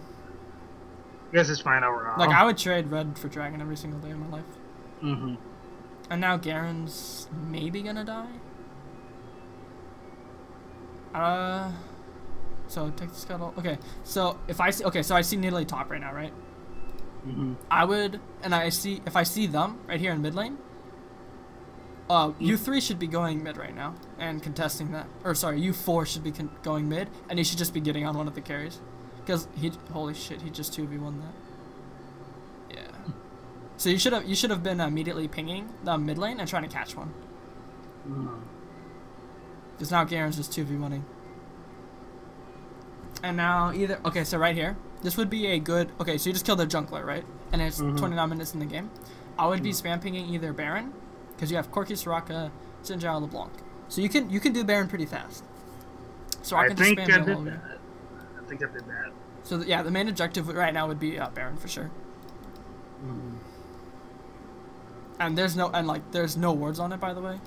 guess it's fine overall. Like I would trade red for dragon every single day of my life. Mhm. And now Garen's maybe gonna die. So take the scuttle. Okay, so if I see, so I see Nidalee top right now, right? Mhm. I would, and if I see them right here in mid lane. You 3 should be going mid right now and contesting that. Or sorry, you 4 should be going mid, and he should just be getting on one of the carries, because holy shit, he just 2v1 that. Yeah. So you should have been immediately pinging the mid lane and trying to catch one. Because now Garen's just 2v1ing. And now so right here, this would be a good, so you just killed their jungler, right? And it's 29 minutes in the game. I would be spam pinging either Baron, because you have Corki, Soraka, Xin Zhao, LeBlanc. So you can do Baron pretty fast. So I think I did that. So the main objective right now would be Baron for sure. And there's no wards on it, by the way.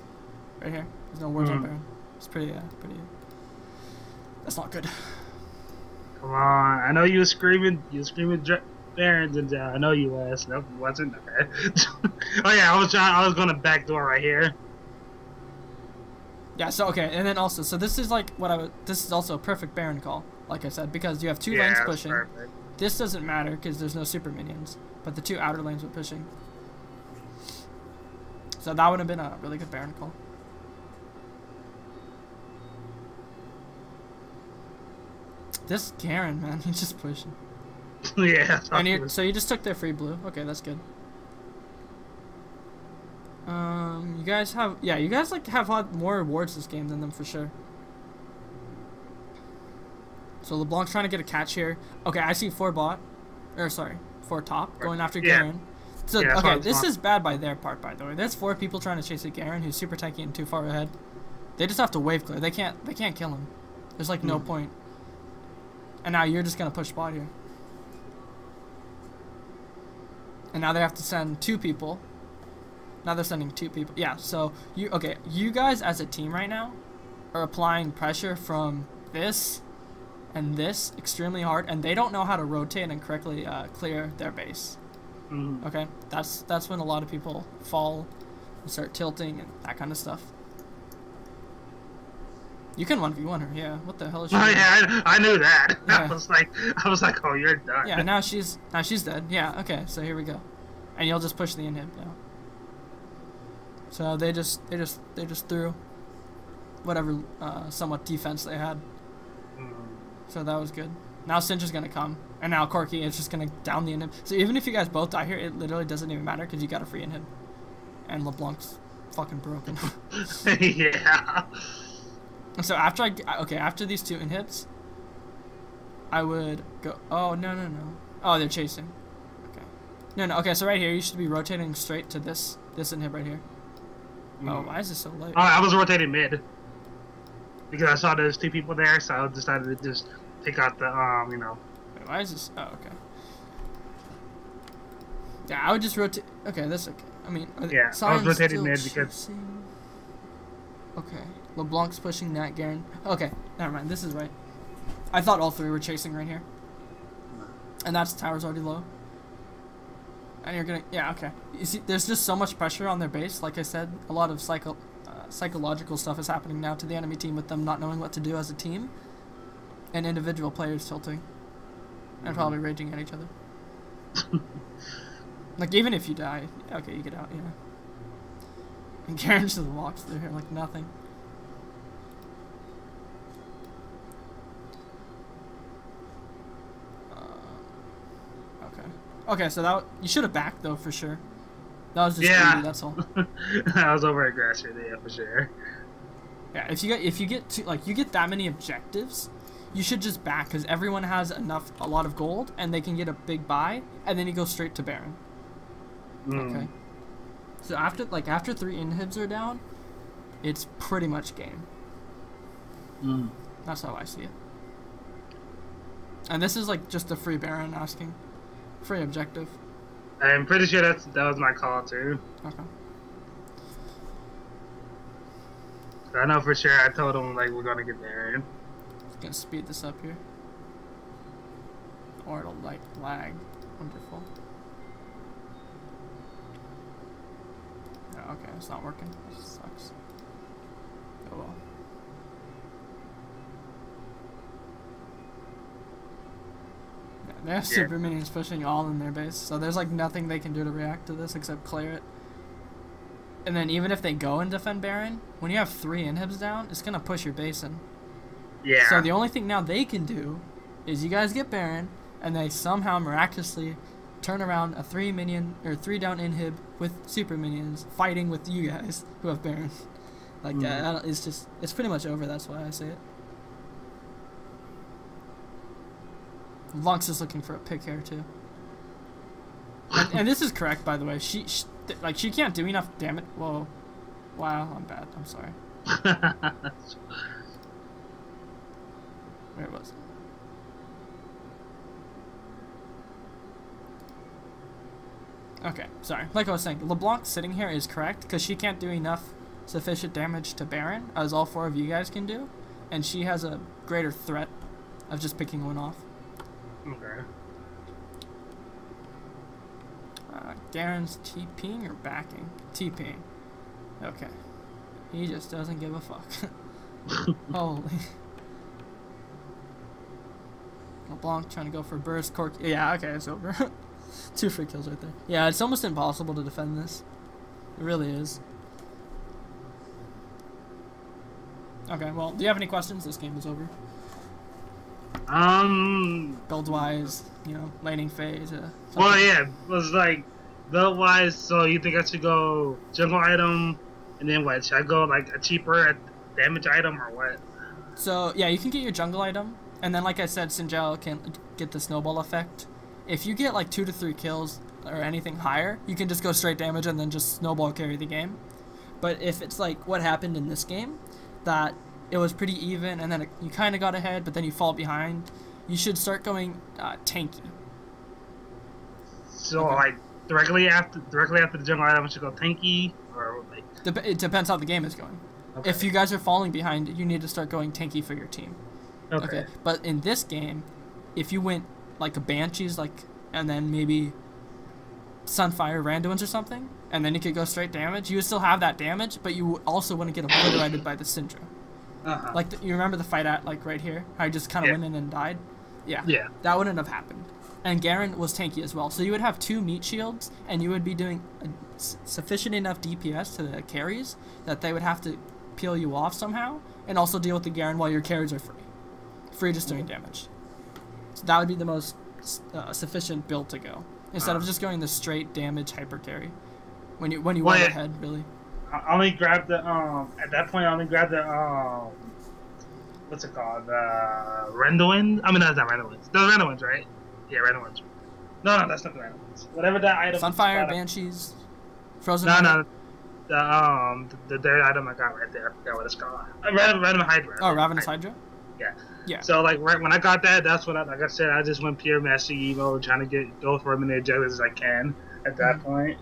Right here, there's no wards on Baron. It's pretty. That's not good. Come on, I know you were screaming. Baron and I know you was. Nope, it wasn't. Okay. Oh yeah, I was gonna backdoor right here. Yeah. So and then also, so this is like this is also a perfect Baron call, like I said, because you have 2 lanes pushing. Perfect. This doesn't matter because there's no super minions, but the 2 outer lanes were pushing. So that would have been a really good Baron call. This Garen, man, he's just pushing. Yeah. And so you just took their free blue. Okay, that's good. You guys have have had more wards this game than them for sure. So LeBlanc's trying to get a catch here. Okay, I see 4 top going after Garen. So this is bad by their part, by the way. There's 4 people trying to chase a Garen who's super tanky and too far ahead. They just have to wave clear. They can't kill him. There's like no point. And now you're just gonna push bot here. And now they have to send 2 people. Now they're sending 2 people. Yeah, so you guys as a team right now are applying pressure from this and this extremely hard, and they don't know how to rotate and correctly clear their base. Okay, that's when a lot of people fall and start tilting and that kind of stuff. You can 1v1 her, yeah. What the hell is she doing? Yeah, I knew that. Yeah. I was like, oh, you're done. Yeah, now she's dead. Yeah, okay, so here we go. And you'll just push the inhib now. So they just threw whatever somewhat defense they had. So that was good. Now Sinja's gonna come, and now Corki is just gonna down the inhib. So even if you guys both die here, it literally doesn't even matter because you got a free inhib, and LeBlanc's fucking broken. Yeah. So after these 2 inhibs, I would go. Oh no. Oh, they're chasing. Okay. No. Okay, so right here you should be rotating straight to this inhib right here. Oh, why is this so late? Oh, I was rotating mid because I saw there's 2 people there, so I decided to just take out the Wait, why is this? Oh, okay. Yeah, I would just rotate. Okay, that's okay. I mean, yeah, I was rotating mid because. Okay, LeBlanc's pushing that Garen. Okay, never mind. This is right. I thought all 3 were chasing right here, and that's tower's already low. And you're gonna, yeah, okay. You see, there's just so much pressure on their base. Like I said, a lot of psychological stuff is happening now to the enemy team with them not knowing what to do as a team, and individual players tilting, and probably raging at each other. Like even if you die, okay, you get out, yeah. And Garen just walks through here like nothing. Okay, so that you should have backed though for sure. That was just greedy, that's all. I was over aggressive, yeah, for sure. Yeah, if you get to, like, you get that many objectives, you should just back because everyone has a lot of gold and they can get a big buy, and then you go straight to Baron. Okay. So after 3 inhibs are down, it's pretty much game. That's how I see it. And this is like just a free Baron asking. Free objective. I'm pretty sure that was my call too. Okay. I know for sure I told him like we're gonna get Baron. Gonna speed this up here. Or it'll like lag. Wonderful. Yeah, okay, it's not working. This sucks. Oh well. Yeah, they have super minions pushing all in their base, so there's like nothing they can do to react to this except clear it. And then even if they go and defend Baron, when you have 3 inhibs down, it's gonna push your base in. Yeah. So the only thing now they can do is you guys get Baron, and they somehow miraculously turn around a 3 minion or 3 down inhib with super minions fighting with you guys who have Baron. Like it's pretty much over. That's why I say it. Lux is looking for a pick here too. And this is correct, by the way. She can't do enough damage. Whoa, wow, I'm bad. I'm sorry. Where was it? Okay, sorry. Like I was saying, LeBlanc sitting here is correct because she can't do enough sufficient damage to Baron as all 4 of you guys can do, and she has a greater threat of just picking one off. Okay. Garen's TPing or backing? TPing. Okay. He just doesn't give a fuck. Holy. LeBlanc trying to go for burst. Cork. Yeah, okay, it's over. 2 free kills right there. Yeah, it's almost impossible to defend this. It really is. Okay, well, do you have any questions? This game is over. Build-wise, you know, laning phase. Well, yeah, it was like, build-wise, so you think I should go jungle item, and then what? Should I go, like, a cheaper damage item, or what? So, yeah, you can get your jungle item, and then, like I said, Xin Zhao can get the snowball effect. If you get, like, 2 to 3 kills, or anything higher, you can just go straight damage and then just snowball carry the game. But if it's, like, what happened in this game, that it was pretty even, and then you kind of got ahead, but then you fall behind, you should start going tanky. So, okay. Like, directly after the jungle item, I should go tanky, or like... It depends how the game is going. Okay. If you guys are falling behind, you need to start going tanky for your team. Okay. But in this game, if you went, like, a Banshees, like, and then maybe Sunfire Randuins or something, and then you could go straight damage, you would still have that damage, but you also wouldn't get obliterated by the Syndra. Like, you remember the fight at, like, right here? How I just kind of went in and died? Yeah. That wouldn't have happened. And Garen was tanky as well. So you would have 2 meat shields, and you would be doing sufficient enough DPS to the carries that they would have to peel you off somehow, and also deal with the Garen while your carries are free. Free just doing damage. So that would be the most sufficient build to go. Instead of just going the straight damage hyper carry. When you went ahead, really. I only grabbed the, at that point, I only grabbed the, what's it called? Randuin? I mean, that's not Randuins. Those are Randuins, right? Yeah, Randuins. No, that's not the Randuins. Whatever that item. Sunfire, Banshees, Frozen. No. The third item I got right there. I forgot what it's called. Ravenous Hydra. Oh, Ravenous Hydra? Yeah. So, like, right when I got that, that's what like I said, I just went pure Master Evo, trying to go for as many objectives as I can at that point.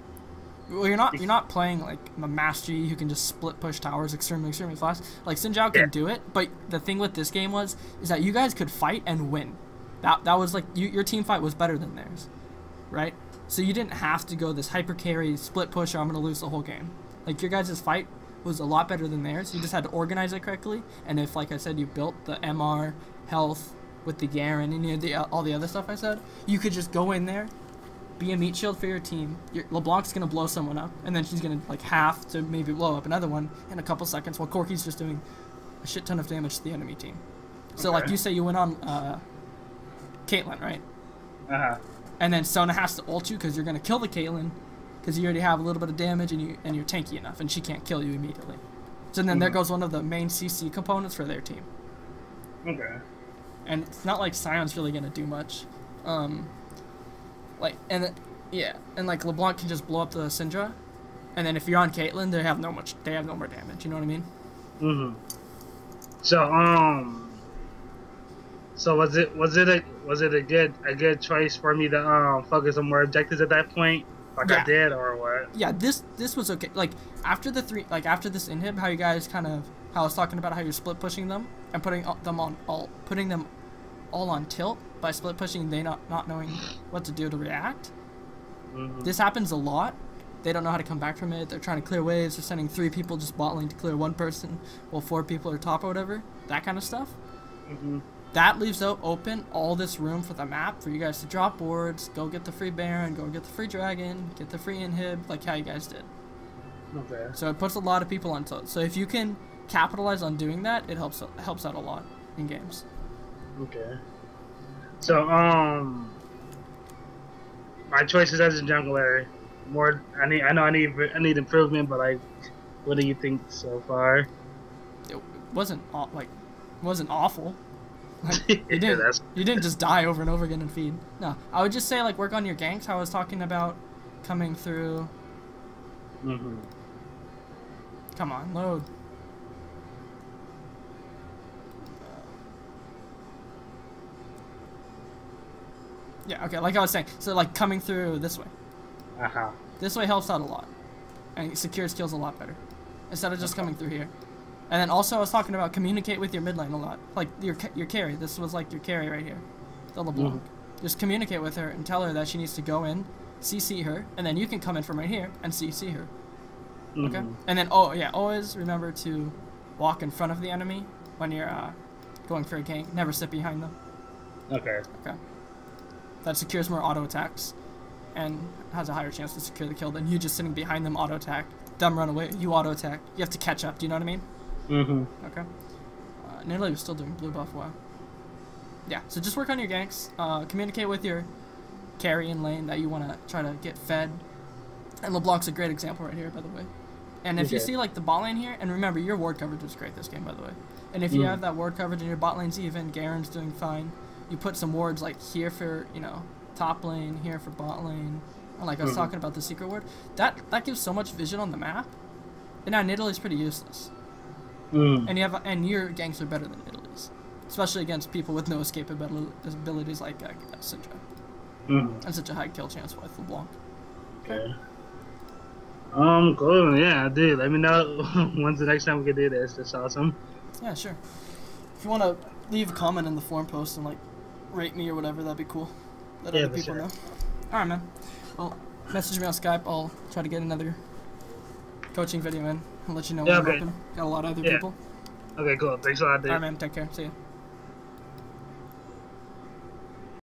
Well, you're not playing like a Master Yi who can just split push towers extremely fast. Like, Xin Zhao can do it, but the thing with this game is that you guys could fight and win. That was like your team fight was better than theirs, right? So you didn't have to go this hyper carry split push or I'm gonna lose the whole game. Like, your guys' fight was a lot better than theirs. You just had to organize it correctly, and if, like I said, you built the MR health with the Garen and all the other stuff I said, you could just go in there, be a meat shield for your team. LeBlanc's gonna blow someone up, and then she's gonna like half to maybe blow up another one in a couple seconds, while Corki's just doing a shit ton of damage to the enemy team. So like you say, you went on Caitlyn, right? And then Sona has to ult you because you're gonna kill the Caitlyn, because you already have a little bit of damage and you're tanky enough, and she can't kill you immediately. So then there goes one of the main CC components for their team. Okay. And it's not like Sion's really gonna do much. Like, and like LeBlanc can just blow up the Syndra, and then if you're on Caitlyn, they have no more damage. You know what I mean? So So was it a good choice for me to focus on more objectives at that point, like Yeah. I did, or what? Yeah, this was okay. Like after the three, like after this inhib, how you guys kind of, how I was talking about how you're split pushing them and putting them all on tilt by split pushing, they not knowing what to do to react. This happens a lot. They don't know how to come back from it. They're trying to clear waves. They're sending 3 people just bot lane to clear 1 person, while 4 people are top or whatever. That kind of stuff. That leaves open all this room for the map for you guys to drop boards, go get the free Baron, go get the free Dragon, get the free inhib, like how you guys did. Okay. So it puts a lot of people on tilt. So if you can capitalize on doing that, it helps out a lot in games. Okay. So my choices as a jungler, more. I know I need improvement, but like, what do you think so far? It wasn't awful. Like, you Yeah, didn't just die over and over again and feed. No, I would just say like work on your ganks. How I was talking about coming through. Come on, load. Yeah, okay, like I was saying, so like coming through this way. This way helps out a lot, and secures kills a lot better, instead of just coming through here. And then also I was talking about communicate with your mid lane a lot, like your carry. This was like your carry right here, the LeBlanc. Just communicate with her and tell her that she needs to go in, CC her, and then you can come in from right here and CC her. Okay. And then always remember to walk in front of the enemy when you're going for a gank. Never sit behind them. Okay. Okay. That secures more auto attacks and has a higher chance to secure the kill than you just sitting behind them auto attack, them run away, you auto attack. You have to catch up. Do you know what I mean? Okay. Nidalee was still doing blue buff. Wow. Yeah. So just work on your ganks. Communicate with your carry in lane that you want to try to get fed. And LeBlanc's a great example right here, by the way. And if you see like the bot lane here, and remember your ward coverage was great this game, by the way. And if you have that ward coverage and your bot lane's even, Garen's doing fine. You put some wards like here for, you know, top lane, here for bot lane. And like I was talking about the secret ward. That gives so much vision on the map. And now Nidalee's pretty useless. And your ganks are better than Nidalee's. Especially against people with no escape abilities like Xin Zhao. And such a high kill chance with LeBlanc. Okay. Cool. Yeah, dude. Let me know when's the next time we can do this. That's awesome. Yeah, sure. If you want to leave a comment in the forum post and like rate me or whatever, that'd be cool. Let other people know. Alright, man. Well, message me on Skype. I'll try to get another coaching video in. I'll let you know when I'm open. Got a lot of other people. Okay, cool. Thanks a lot, dude. Alright, man. Take care. See ya.